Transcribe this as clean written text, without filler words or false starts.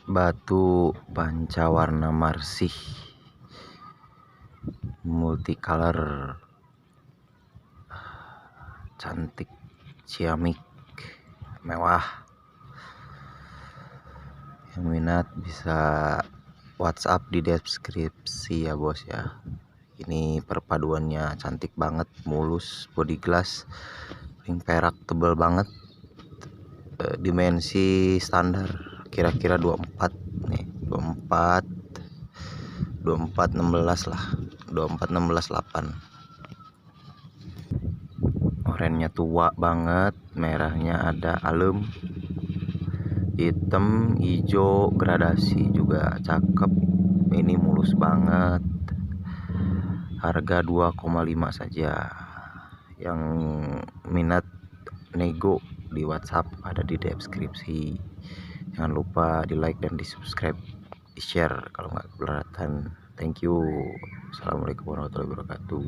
batu panca warna marsih multicolor, cantik, ciamik, mewah. Yang minat bisa WhatsApp di deskripsi ya bos ya. Ini perpaduannya cantik banget, mulus, body glass, ring perak tebal banget. Dimensi standar kira-kira 24 nih, 24 16 lah, 24 16 8. Orennya tua banget, merahnya ada alum, hitam, hijau, gradasi juga cakep. Ini mulus banget. Harga 2,5 saja. Yang minat nego di WhatsApp ada di deskripsi. Jangan lupa di like dan di subscribe, di share kalau nggak keberatan. Thank you. Assalamualaikum warahmatullahi wabarakatuh.